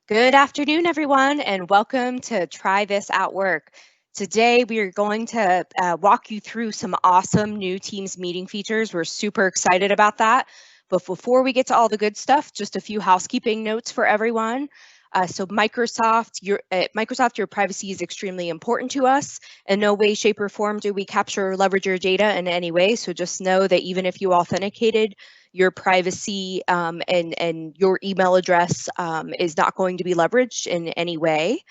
Good afternoon, everyone, and welcome to Try This at Work. Today, we are going to walk you through some awesome new Teams meeting features. We're super excited about that. But before we get to all the good stuff, just a few housekeeping notes for everyone. So Microsoft, your privacy is extremely important to us. In no way, shape, or form do we capture or leverage your data in any way. So just know that even if you authenticated, your privacy and your email address is not going to be leveraged in any way.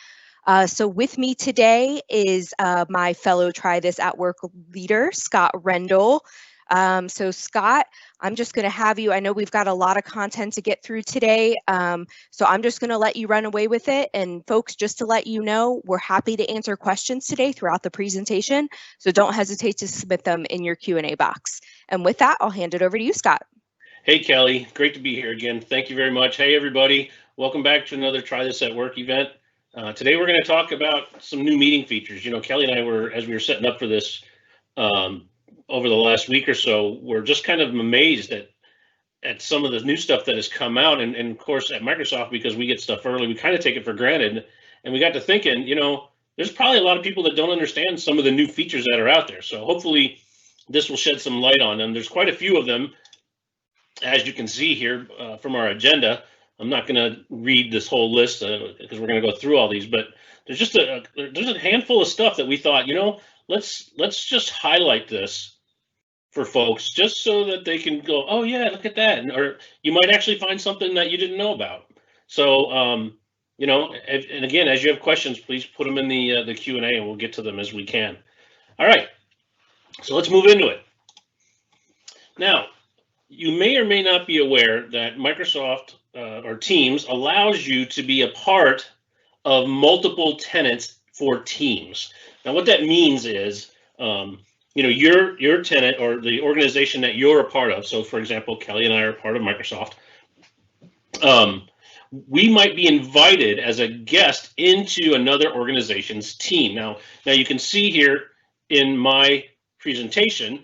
So with me today is my fellow Try This at Work leader, Scott Rendell. So Scott, I'm just going to have you, I know we've got a lot of content to get through today, so I'm just going to let you run away with it. And folks, just to let you know, we're happy to answer questions today throughout the presentation, so don't hesitate to submit them in your Q&A box. And with that, I'll hand it over to you, Scott. Hey, Kelly, great to be here again. Thank you very much. Hey, everybody. Welcome back to another Try This at Work event. Today, we're going to talk about some new meeting features. You know, Kelly and I were, as we were setting up for this over the last week or so, we're just kind of amazed at some of the new stuff that has come out. And of course, at Microsoft, because we get stuff early, we kind of take it for granted. And we got to thinking, you know, there's probably a lot of people that don't understand some of the new features that are out there. So hopefully this will shed some light on them. There's quite a few of them. As you can see here from our agenda, I'm not going to read this whole list because we're going to go through all these, but there's just there's a handful of stuff that we thought, you know, let's just highlight this for folks just so that they can go, oh yeah, look at that, or you might actually find something that you didn't know about. So you know, and again, as you have questions, please put them in the Q&A and we'll get to them as we can. All right, so let's move into it. Now, you may or may not be aware that Microsoft or Teams allows you to be a part of multiple tenants for Teams. Now, what that means is, you know, your tenant or the organization that you're a part of. So, for example, Kelly and I are part of Microsoft. We might be invited as a guest into another organization's team. Now you can see here in my presentation,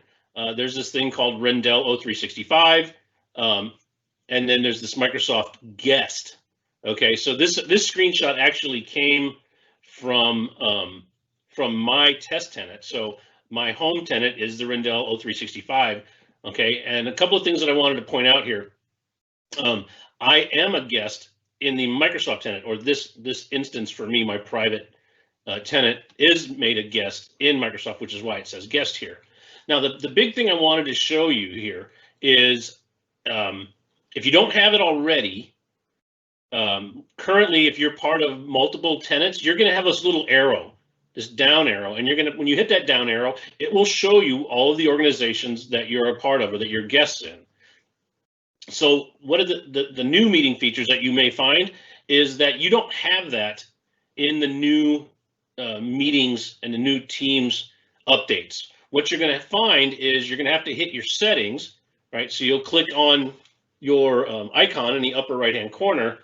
there's this thing called Rendell 0365, and then there's this Microsoft guest. Okay, so this screenshot actually came from my test tenant. So my home tenant is the Rendell 0365. Okay, and a couple of things that I wanted to point out here. I am a guest in the Microsoft tenant, or this instance for me, my private tenant is made a guest in Microsoft, which is why it says guest here. Now, the big thing I wanted to show you here is if you don't have it already, currently, if you're part of multiple tenants, you're going to have this little arrow, this down arrow, and you're going to, when you hit that down arrow, it will show you all of the organizations that you're a part of or that you're guests in. So what are the new meeting features that you may find is that you don't have that in the new meetings and the new Teams updates. What you're going to find is you're going to have to hit your settings, right? So you'll click on your icon in the upper right hand corner,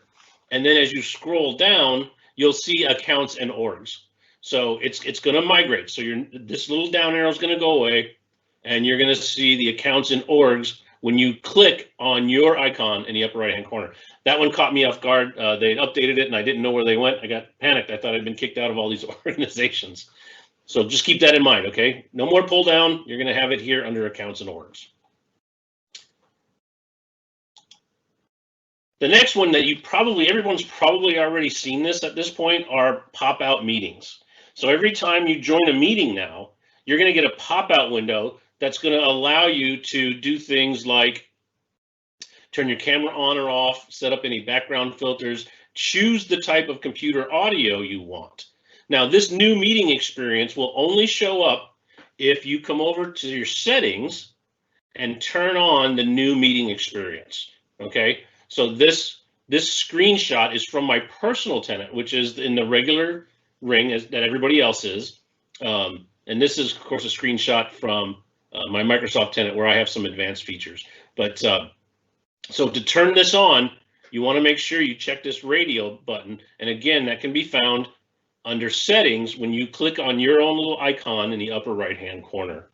and then as you scroll down, you'll see accounts and orgs. So it's going to migrate. So this little down arrow is going to go away, and you're going to see the accounts and orgs when you click on your icon in the upper right hand corner. That one caught me off guard. They updated it and I didn't know where they went. I got panicked. I thought I'd been kicked out of all these organizations. So just keep that in mind, okay? No more pull down. You're going to have it here under accounts and orgs. The next one that everyone's probably already seen this at this point are pop-out meetings. So every time you join a meeting now, you're going to get a pop-out window that's going to allow you to do things like turn your camera on or off, set up any background filters, choose the type of computer audio you want. Now, this new meeting experience will only show up if you come over to your settings and turn on the new meeting experience, okay? So this screenshot is from my personal tenant, which is in the regular ring that everybody else is. And this is, of course, a screenshot from my Microsoft tenant where I have some advanced features. But so to turn this on, you want to make sure you check this radio button. And again, that can be found under settings when you click on your own little icon in the upper right hand corner.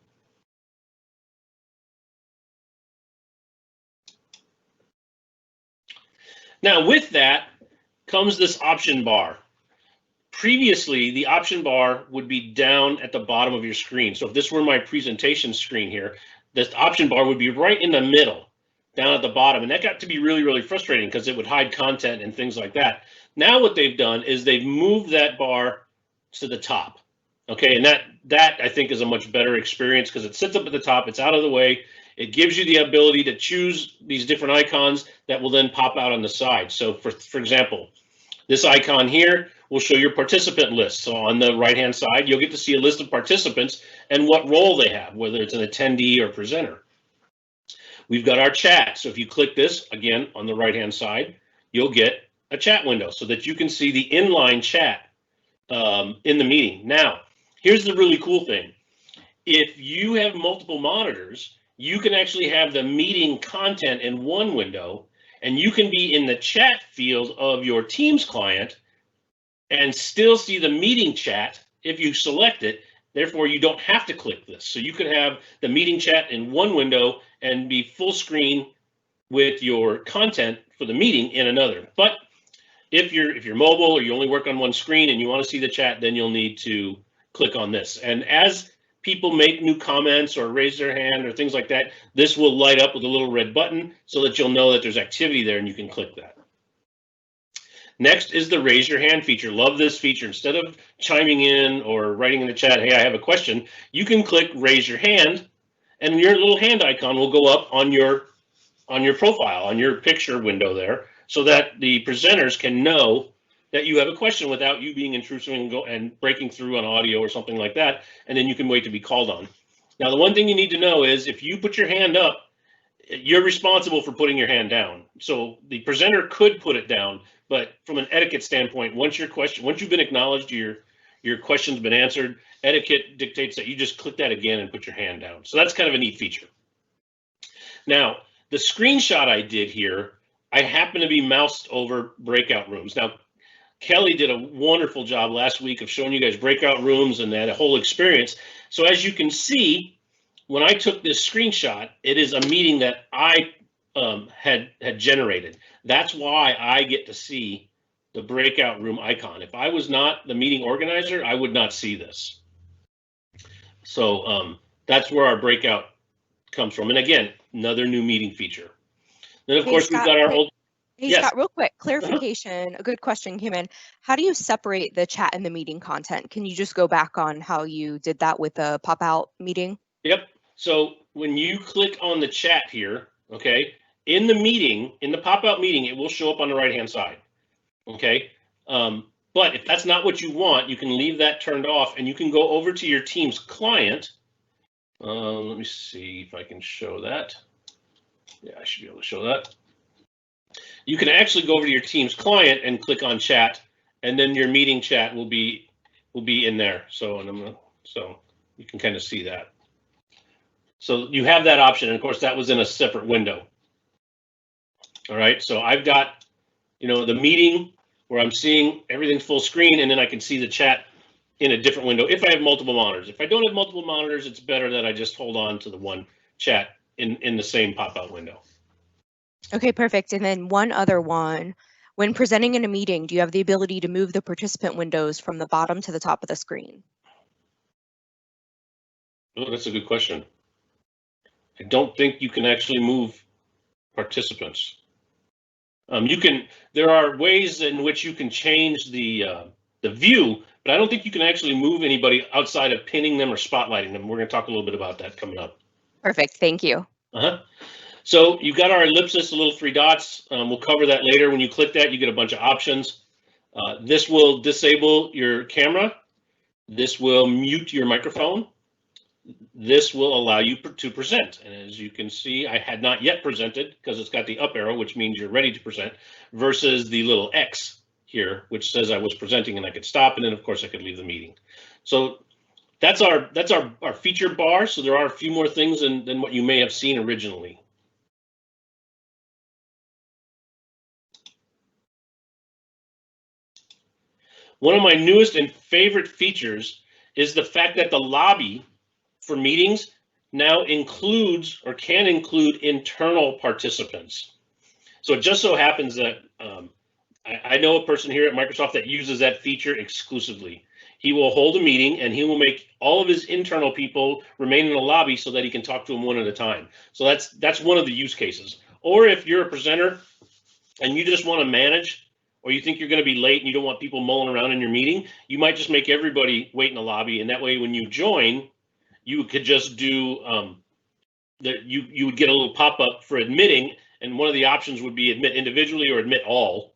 Now with that, comes this option bar. Previously, the option bar would be down at the bottom of your screen. So if this were my presentation screen here, this option bar would be right in the middle, down at the bottom. And that got to be really, really frustrating because it would hide content and things like that. Now what they've done is they've moved that bar to the top. Okay, and that I think is a much better experience because it sits up at the top, it's out of the way. It gives you the ability to choose these different icons that will then pop out on the side. So for example, this icon here will show your participant list. So on the right-hand side, you'll get to see a list of participants and what role they have, whether it's an attendee or presenter. We've got our chat. So if you click this, again, on the right-hand side, you'll get a chat window so that you can see the inline chat in the meeting. Now, here's the really cool thing. If you have multiple monitors, you can actually have the meeting content in one window, and you can be in the chat field of your Teams client and still see the meeting chat if you select it. Therefore, you don't have to click this. So you could have the meeting chat in one window and be full screen with your content for the meeting in another. But if you're mobile or you only work on one screen and you want to see the chat, then you'll need to click on this. And as people make new comments or raise their hand or things like that, this will light up with a little red button so that you'll know that there's activity there and you can click that. Next is the raise your hand feature. Love this feature. Instead of chiming in or writing in the chat, hey, I have a question, you can click raise your hand and your little hand icon will go up on your profile, on your picture window there, so that the presenters can know that you have a question without you being intrusive and breaking through on audio or something like that, and then you can wait to be called on. Now, the one thing you need to know is if you put your hand up, you're responsible for putting your hand down. So the presenter could put it down, but from an etiquette standpoint, once you've been acknowledged, your question's been answered, etiquette dictates that you just click that again and put your hand down. So that's kind of a neat feature. Now, the screenshot I did here, I happen to be moused over breakout rooms. Now, Kelly did a wonderful job last week of showing you guys breakout rooms and that whole experience. So as you can see, when I took this screenshot, it is a meeting that I had generated. That's why I get to see the breakout room icon. If I was not the meeting organizer, I would not see this. So that's where our breakout comes from. And again, another new meeting feature. Then of course, Scott, we've got our old. Hey, yes. Scott, real quick, clarification, a good question came in. How do you separate the chat and the meeting content? Can you just go back on how you did that with the pop-out meeting? Yep. So when you click on the chat here, okay, in the meeting, in the pop-out meeting, it will show up on the right-hand side, okay? But if that's not what you want, you can leave that turned off and you can go over to your Teams client. Let me see if I can show that. Yeah, I should be able to show that. You can actually go over to your Teams client and click on chat, and then your meeting chat will be in there. So so you can kind of see that. So you have that option, and of course that was in a separate window. All right, so I've got, the meeting where I'm seeing everything full screen, and then I can see the chat in a different window if I have multiple monitors. If I don't have multiple monitors, it's better that I just hold on to the one chat in the same pop-out window. Okay, perfect. And then one other one. When presenting in a meeting, do you have the ability to move the participant windows from the bottom to the top of the screen? Oh, that's a good question. I don't think you can actually move participants. There are ways in which you can change the view, but I don't think you can actually move anybody outside of pinning them or spotlighting them. We're going to talk a little bit about that coming up. Perfect. Thank you. So you've got our ellipsis, the little three dots. We'll cover that later. When you click that, you get a bunch of options. This will disable your camera. This will mute your microphone. This will allow you to present. And as you can see, I had not yet presented because it's got the up arrow, which means you're ready to present, versus the little X here, which says I was presenting and I could stop. And then of course I could leave the meeting. So that's our feature bar. So there are a few more things than what you may have seen originally. One of my newest and favorite features is the fact that the lobby for meetings now includes or can include internal participants. So it just so happens that I know a person here at Microsoft that uses that feature exclusively. He will hold a meeting and he will make all of his internal people remain in the lobby so that he can talk to them one at a time. So that's one of the use cases. Or if you're a presenter and you just want to manage, or you think you're going to be late and you don't want people mulling around in your meeting, you might just make everybody wait in the lobby, and that way when you join, you could just do you would get a little pop-up for admitting, and one of the options would be admit individually or admit all,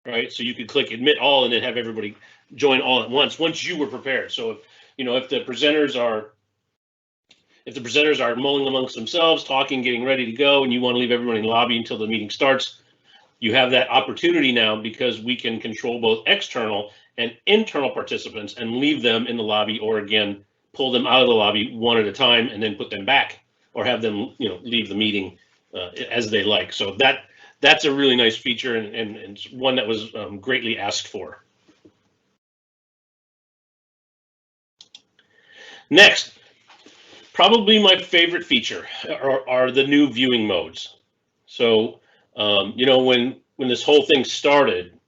right? So you could click admit all and then have everybody join all at once you were prepared. So if the presenters are mulling amongst themselves, talking, getting ready to go, and you want to leave everyone in the lobby until the meeting starts, you have that opportunity now, because we can control both external and internal participants and leave them in the lobby, or again, pull them out of the lobby one at a time and then put them back, or have them leave the meeting as they like. So that's a really nice feature, and one that was greatly asked for. Next, probably my favorite feature are the new viewing modes. So when this whole thing started,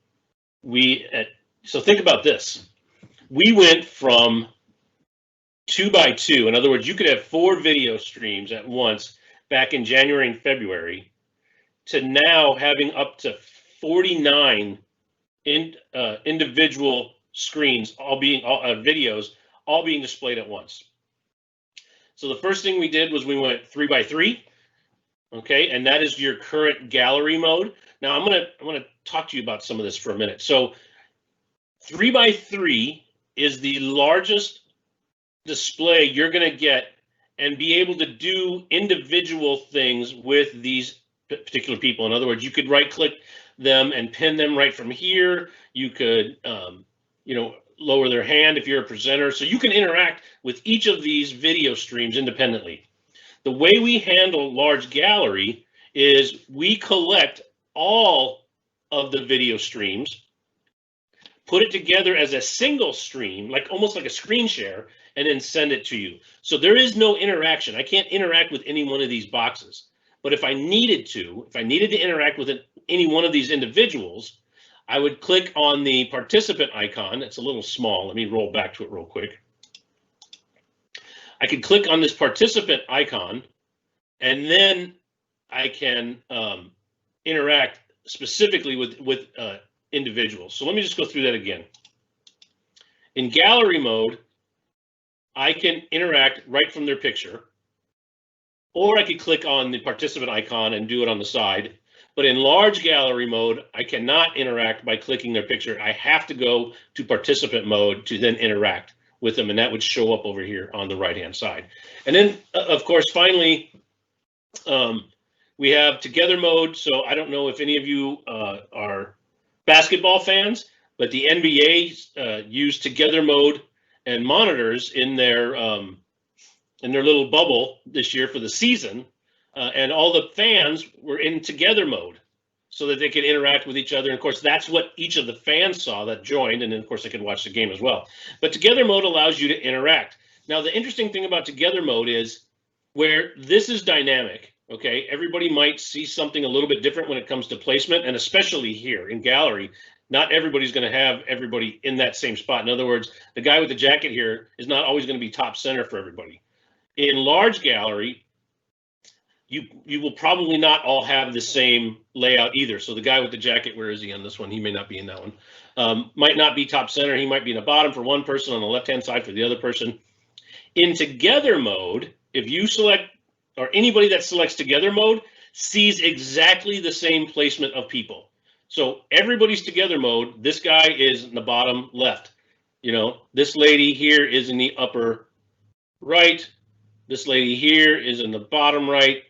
so think about this. We went from 2x2. In other words, you could have 4 video streams at once back in January and February, to now having up to 49 individual screens, videos, all being displayed at once. So the first thing we did was we went 3x3. Okay, and that is your current gallery mode. Now I'm gonna talk to you about some of this for a minute. So 3x3 is the largest display you're gonna get, and be able to do individual things with these particular people. In other words, you could right-click them and pin them right from here. You could lower their hand if you're a presenter. So you can interact with each of these video streams independently. The way we handle large gallery is we collect all of the video streams, put it together as a single stream, almost like a screen share, and then send it to you. So there is no interaction. I can't interact with any one of these boxes. But if I needed to interact with any one of these individuals, I would click on the participant icon. It's a little small. Let me roll back to it real quick. I could click on this participant icon, and then I can interact specifically with individuals. So let me just go through that again. In gallery mode, I can interact right from their picture, or I could click on the participant icon and do it on the side. But in large gallery mode, I cannot interact by clicking their picture. I have to go to participant mode to then interact with them, and that would show up over here on the right-hand side. And then, of course, finally, we have together mode. So I don't know if any of you are basketball fans, but the NBA use together mode and monitors in their little bubble this year for the season, and all the fans were in together mode so that they could interact with each other. And of course, that's what each of the fans saw that joined, and then of course they could watch the game as well. But together mode allows you to interact. Now, the interesting thing about together mode is where this is dynamic. Okay, everybody might see something a little bit different when it comes to placement, and especially here in gallery, not everybody's going to have everybody in that same spot. In other words, the guy with the jacket here is not always going to be top center for everybody. In large gallery, you will probably not all have the same layout either. So the guy with the jacket, where is he on this one? He may not be in that one. Might not be top center. He might be in the bottom for one person, on the left-hand side for the other person. In together mode, if you select, or anybody that selects together mode sees exactly the same placement of people. So everybody's together mode. This guy is in the bottom left. This lady here is in the upper right. This lady here is in the bottom right.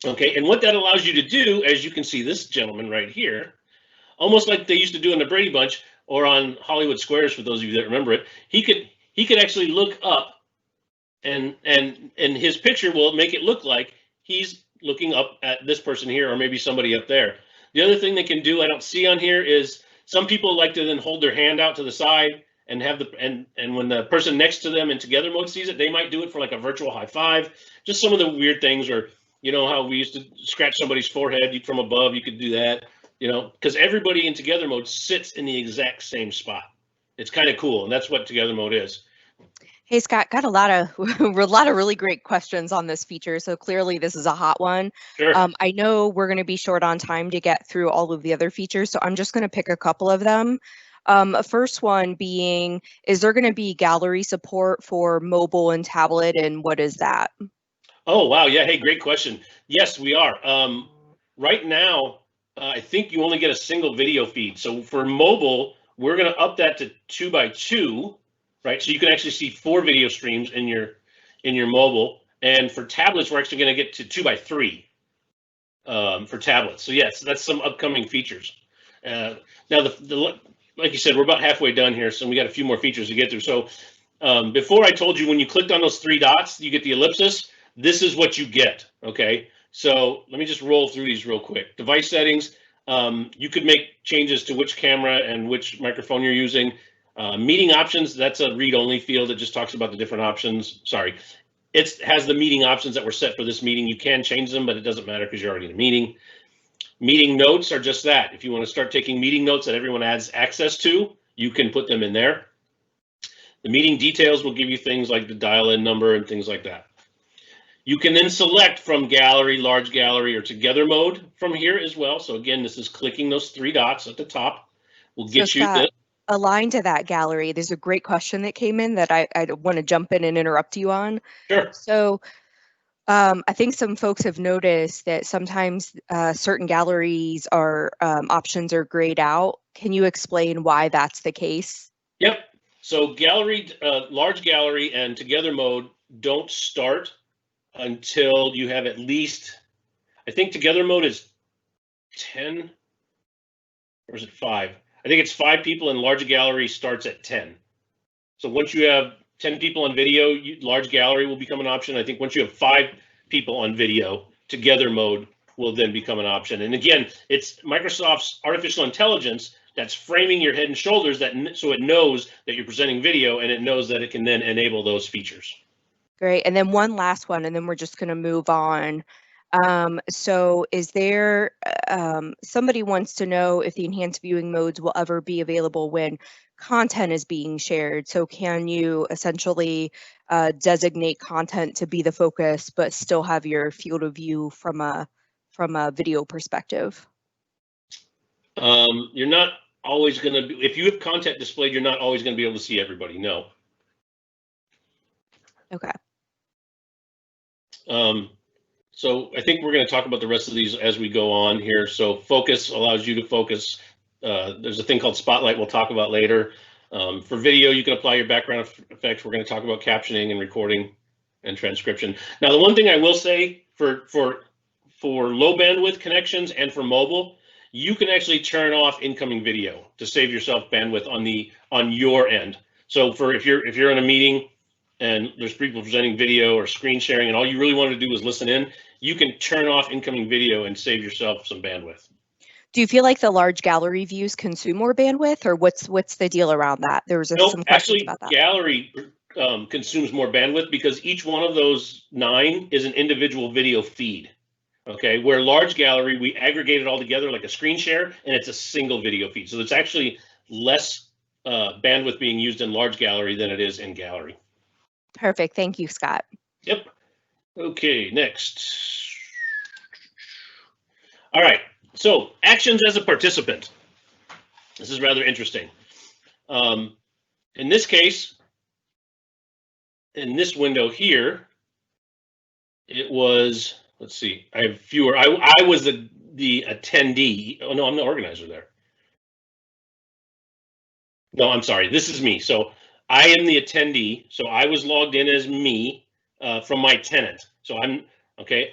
Okay, and what that allows you to do, as you can see this gentleman right here, almost like they used to do in the Brady Bunch or on Hollywood Squares, for those of you that remember it, he could actually look up, and his picture will make it look like he's looking up at this person here, or maybe somebody up there. The other thing they can do, I don't see on here, is some people like to then hold their hand out to the side and have and when the person next to them in together mode sees it, they might do it for like a virtual high five. Just some of the weird things, or how we used to scratch somebody's forehead from above, you could do that. you know, because everybody in together mode sits in the exact same spot. It's kind of cool, and that's what together mode is. Hey, Scott, got a lot of a lot of really great questions on this feature. So clearly this is a hot one. Sure. I know we're going to be short on time to get through all of the other features, so I'm just going to pick a couple of them. First one being, is there going to be gallery support for mobile and tablet, and what is that? Oh, wow. Yeah. Hey, great question. Yes, we are. Right now, I think you only get a single video feed. So for mobile, we're going to up that to 2x2, right? So you can actually see 4 video streams in your mobile. And for tablets, we're actually going to get to 2x3 for tablets. So yes, that's some upcoming features. Now, like you said, we're about halfway done here, so we got a few more features to get through. So before I told you, when you clicked on those 3 dots, you get the ellipsis. This is what you get, okay? So let me just roll through these real quick. Device settings, you could make changes to which camera and which microphone you're using. Meeting options, that's a read-only field that just talks about the different options. Sorry, it has the meeting options that were set for this meeting. You can change them, but it doesn't matter because you're already in a meeting. Meeting notes are just that. If you want to start taking meeting notes that everyone has access to, you can put them in there. The meeting details will give you things like the dial-in number and things like that. You can then select from gallery, large gallery, or together mode from here as well. So again, this is clicking those 3 dots at the top. Will get you this. Aligned to that gallery, there's a great question that came in that I want to jump in and interrupt you on. Sure. So I think some folks have noticed that sometimes certain galleries are options are grayed out. Can you explain why that's the case? Yep. So gallery, large gallery and together mode don't start until you have at least, I think together mode is 10, or is it 5? I think it's 5 people, and large gallery starts at 10. So once you have 10 people on video, large gallery will become an option. I think once you have 5 people on video, together mode will then become an option. And again, it's Microsoft's artificial intelligence that's framing your head and shoulders, so it knows that you're presenting video, and it knows that it can then enable those features. Great. And then one last one, and then we're just going to move on. So is there, somebody wants to know if the enhanced viewing modes will ever be available when content is being shared. So can you essentially designate content to be the focus, but still have your field of view from a video perspective? You're not always going to be, if you have content displayed, you're not always going to be able to see everybody. No. Okay. So I think we're going to talk about the rest of these as we go on here. So focus allows you to focus. There's a thing called Spotlight we'll talk about later. For video, you can apply your background effects. We're going to talk about captioning and recording and transcription. Now, the one thing I will say for low bandwidth connections and for mobile, you can actually turn off incoming video to save yourself bandwidth on your end. So if you're in a meeting and there's people presenting video or screen sharing, and all you really want to do is listen in, you can turn off incoming video and save yourself some bandwidth. Do you feel like the large gallery views consume more bandwidth, or what's the deal around that? There was some questions about that. Gallery consumes more bandwidth because each one of those 9 is an individual video feed. Okay, where large gallery, we aggregate it all together like a screen share, and it's a single video feed. So it's actually less bandwidth being used in large gallery than it is in gallery. Perfect. Thank you, Scott. Yep. Okay, next. All right. So actions as a participant. This is rather interesting. In this case, in this window here, it was, let's see, I have fewer. I was the attendee. Oh, no, I'm the organizer there. No, I'm sorry. This is me. So I am the attendee. So I was logged in as me from my tenant. So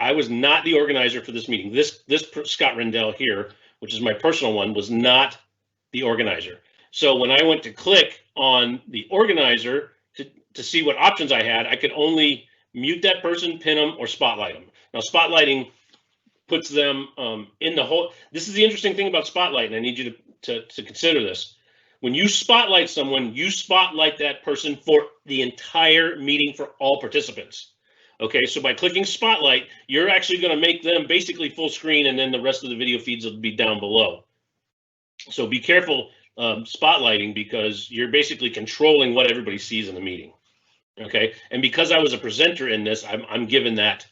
I was not the organizer for this meeting. This Scott Rendell here, which is my personal one, was not the organizer. So when I went to click on the organizer to see what options I had, I could only mute that person, pin them, or spotlight them. Now, spotlighting puts them in the whole. This is the interesting thing about spotlight, and I need you to consider this. When you spotlight someone, you spotlight that person for the entire meeting for all participants. Okay, so by clicking spotlight, you're actually going to make them basically full screen, and then the rest of the video feeds will be down below. So be careful spotlighting, because you're basically controlling what everybody sees in the meeting. Okay, and because I was a presenter in this, I'm given that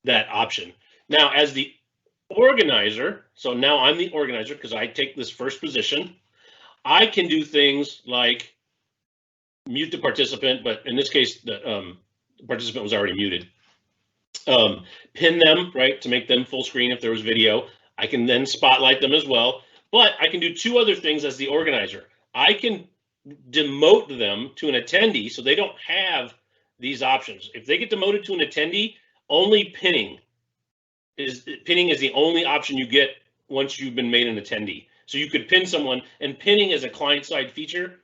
option. Now, as the organizer, so now I'm the organizer because I take this first position. I can do things like mute the participant, but in this case, the participant was already muted. Pin them, right, to make them full screen if there was video. I can then spotlight them as well, but I can do two other things as the organizer. I can demote them to an attendee so they don't have these options. If they get demoted to an attendee, only pinning is the only option you get once you've been made an attendee. So you could pin someone, and pinning is a client-side feature.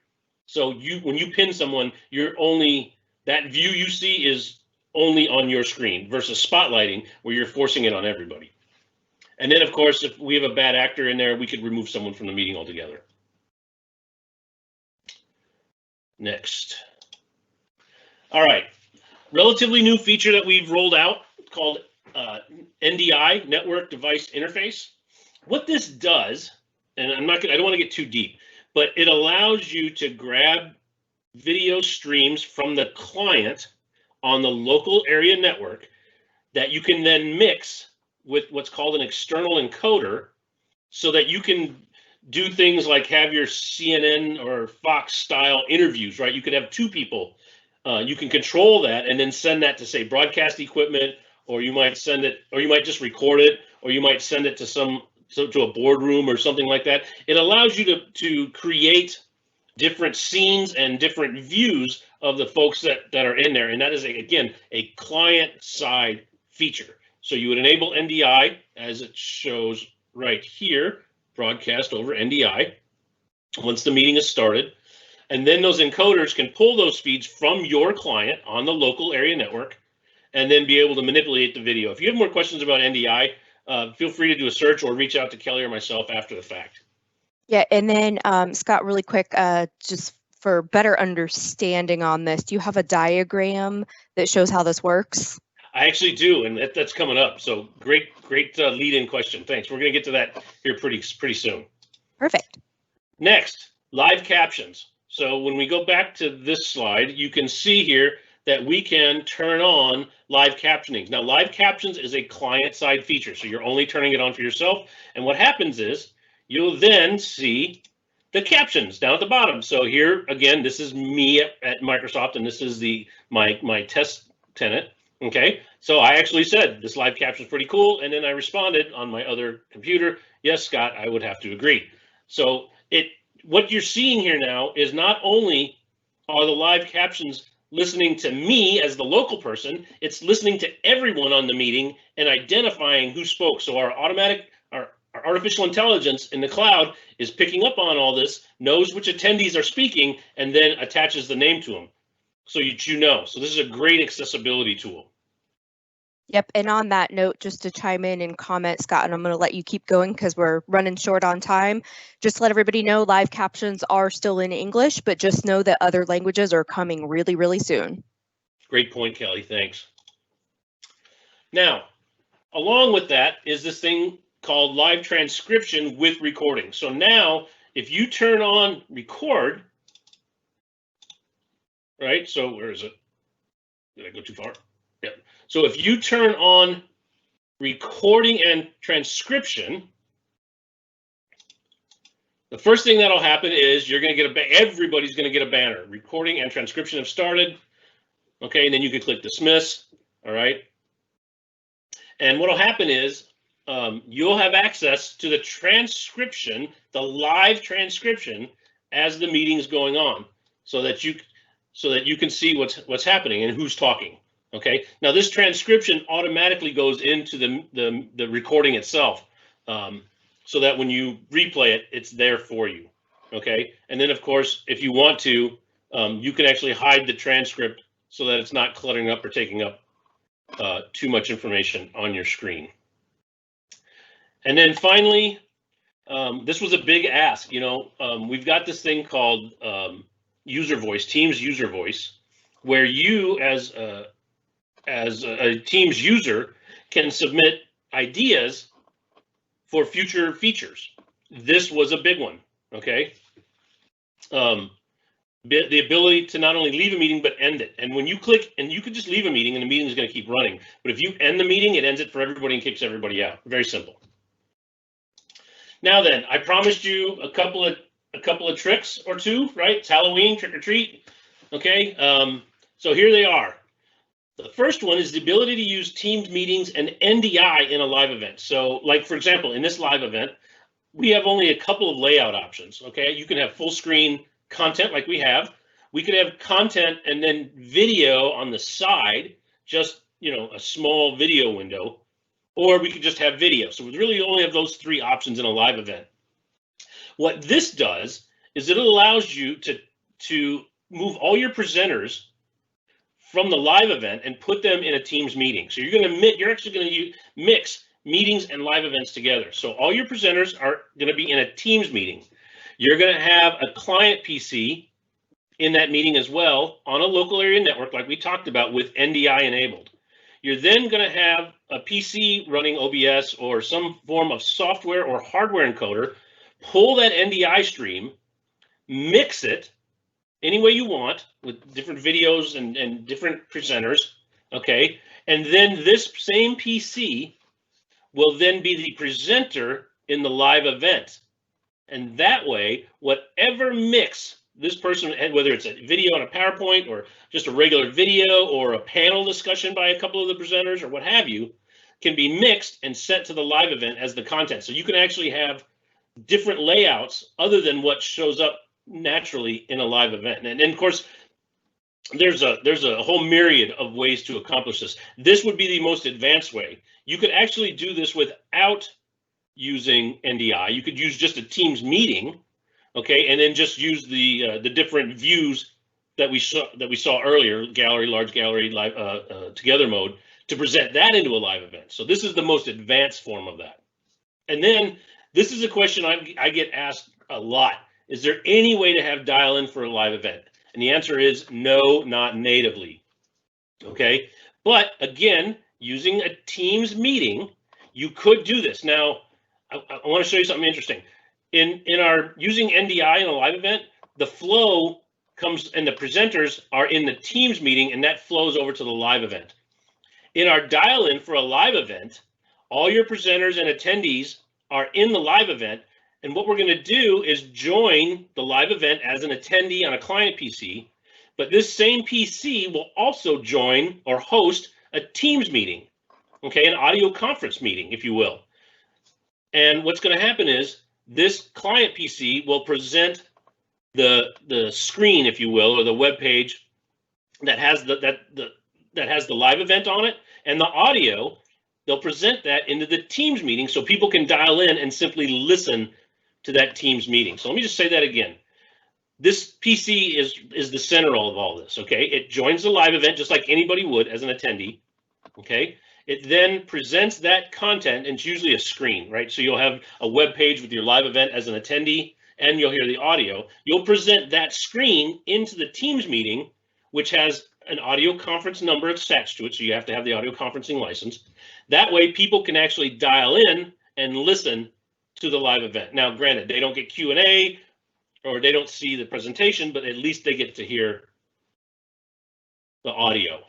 So when you pin someone, that view you see is only on your screen, versus spotlighting where you're forcing it on everybody. And then, of course, if we have a bad actor in there, we could remove someone from the meeting altogether. Next. All right, relatively new feature that we've rolled out called NDI, Network Device Interface. What this does, and I don't want to get too deep, but it allows you to grab video streams from the client on the local area network that you can then mix with what's called an external encoder, so that you can do things like have your CNN or Fox style interviews, right? You could have two people. You can control that and then send that to, say, broadcast equipment, or you might send it, or you might just record it, or you might send it to a boardroom or something like that. It allows you to create different scenes and different views of the folks that are in there. And that is, again, a client-side feature. So you would enable NDI, as it shows right here, broadcast over NDI, once the meeting is started. And then those encoders can pull those feeds from your client on the local area network and then be able to manipulate the video. If you have more questions about NDI, feel free to do a search or reach out to Kelly or myself after the fact. Yeah, and then Scott, really quick, just for better understanding on this, do you have a diagram that shows how this works? I actually do, and that's coming up. So great lead-in question. Thanks. We're going to get to that here pretty soon. Perfect. Next, live captions. So when we go back to this slide, you can see here that we can turn on live captioning. Now, live captions is a client-side feature, so you're only turning it on for yourself. And what happens is you'll then see the captions down at the bottom. So here, again, this is me at Microsoft, and this is my test tenant. Okay, so I actually said this live caption is pretty cool, and then I responded on my other computer, yes, Scott, I would have to agree. So what you're seeing here now is not only are the live captions listening to me as the local person, it's listening to everyone on the meeting and identifying who spoke. So our artificial intelligence in the cloud is picking up on all this, knows which attendees are speaking, and then attaches the name to them. So you know. So this is a great accessibility tool. Yep, and on that note, just to chime in and comment, Scott, and I'm going to let you keep going because we're running short on time. Just to let everybody know, live captions are still in English, but just know that other languages are coming really, really soon. Great point, Kelly. Thanks. Now, along with that is this thing called live transcription with recording. So now, if you turn on record, right? So where is it? Did I go too far? Yeah. So if you turn on recording and transcription, the first thing that'll happen is you're going to get everybody's going to get a banner. Recording and transcription have started. Okay, and then you can click dismiss. All right. And what'll happen is you'll have access to the transcription, the live transcription, as the meeting's going on, so that you can see what's happening and who's talking. Okay. Now this transcription automatically goes into the recording itself, so that when you replay it, it's there for you. Okay. And then of course, if you want to, you can actually hide the transcript so that it's not cluttering up or taking up too much information on your screen. And then finally, this was a big ask. We've got this thing called user voice, Teams user voice, where you as a Teams user can submit ideas for future features. this was a big one, okay? The ability to not only leave a meeting, but end it. And when you click, and you could just leave a meeting and the meeting is going to keep running. But if you end the meeting, it ends it for everybody and kicks everybody out. Very simple. Now then, I promised you a couple of tricks or two, right? It's Halloween, trick or treat. Okay, so here they are. The first one is the ability to use Teams meetings and NDI in a live event. So, like for example, in this live event, we have only a couple of layout options. Okay, you can have full screen content like we have. We could have content and then video on the side, just a small video window, or we could just have video. So we really only have those three options in a live event. What this does is it allows you to move all your presenters from the live event and put them in a Teams meeting. So you're actually going to mix meetings and live events together. So all your presenters are going to be in a Teams meeting. You're going to have a client PC in that meeting as well on a local area network like we talked about with NDI enabled. You're then going to have a PC running OBS or some form of software or hardware encoder, pull that NDI stream, mix it any way you want with different videos and different presenters, okay? And then this same PC will then be the presenter in the live event. And that way, whatever mix this person, whether it's a video on a PowerPoint or just a regular video or a panel discussion by a couple of the presenters or what have you, can be mixed and sent to the live event as the content. So you can actually have different layouts other than what shows up naturally in a live event. And of course, there's a whole myriad of ways to accomplish this. This would be the most advanced way. You could actually do this without using NDI. You could use just a Teams meeting, okay, and then just use the different views that we saw earlier, gallery, large gallery, live together mode, to present that into a live event. So this is the most advanced form of that. And then this is a question I get asked a lot. Is there any way to have dial-in for a live event? And the answer is no, not natively. Okay, but again, using a Teams meeting, you could do this. Now, I want to show you something interesting. In our using NDI in a live event, the flow comes and the presenters are in the Teams meeting, and that flows over to the live event. In our dial-in for a live event, all your presenters and attendees are in the live event, and what we're going to do is join the live event as an attendee on a client PC, but this same PC will also join or host a Teams meeting, okay, an audio conference meeting, if you will. And what's going to happen is this client PC will present the screen, if you will, or the web page that has that has the live event on it, and the audio. They'll present that into the Teams meeting so people can dial in and simply listen to that Teams meeting. So let me just say that again. This PC is the center of all this, okay? It joins the live event just like anybody would as an attendee, okay? It then presents that content, and it's usually a screen, right? So you'll have a web page with your live event as an attendee, and you'll hear the audio. You'll present that screen into the Teams meeting, which has an audio conference number attached to it, so you have to have the audio conferencing license. That way, people can actually dial in and listen to the live event. Now, granted, they don't get Q&A or they don't see the presentation, but at least they get to hear the audio.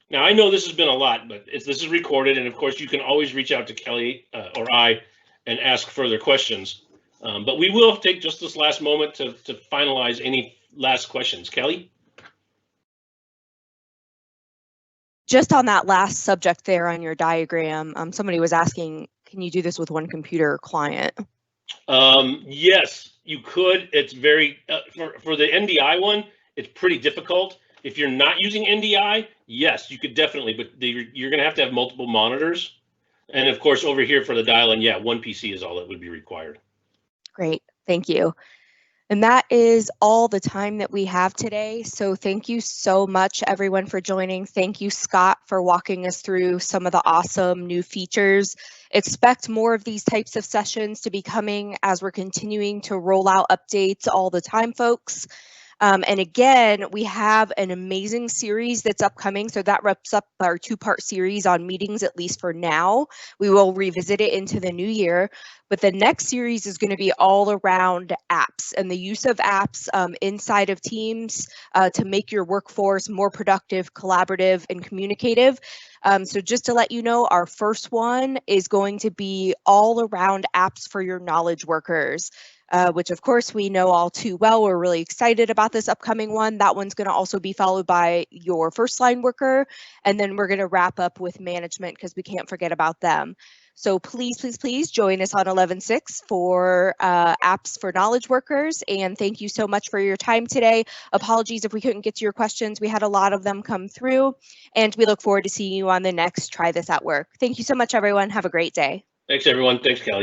Now, I know this has been a lot, but this is recorded, and of course, you can always reach out to Kelly or I and ask further questions. But we will take just this last moment to finalize any last questions. Kelly? Just on that last subject there on your diagram, somebody was asking, can you do this with one computer or client? Yes, you could. It's very, for the NDI one, it's pretty difficult. If you're not using NDI, yes, you could definitely, but you're going to have multiple monitors. And of course, over here for the dial-in, yeah, one PC is all that would be required. Great, thank you. And that is all the time that we have today. So thank you so much, everyone, for joining. Thank you, Scott, for walking us through some of the awesome new features. Expect more of these types of sessions to be coming as we're continuing to roll out updates all the time, folks. And again, we have an amazing series that's upcoming. So that wraps up our 2-part series on meetings, at least for now. We will revisit it into the new year. But the next series is going to be all around apps and the use of apps inside of teams to make your workforce more productive, collaborative, and communicative. So just to let you know, our first one is going to be all around apps for your knowledge workers. Which of course we know all too well. We're really excited about this upcoming one. That one's going to also be followed by your first line worker. And then we're going to wrap up with management because we can't forget about them. So please, please, please join us on 11/6 for apps for knowledge workers. And thank you so much for your time today. Apologies if we couldn't get to your questions. We had a lot of them come through. And we look forward to seeing you on the next Try This at Work. Thank you so much, everyone. Have a great day. Thanks, everyone. Thanks, Kelly.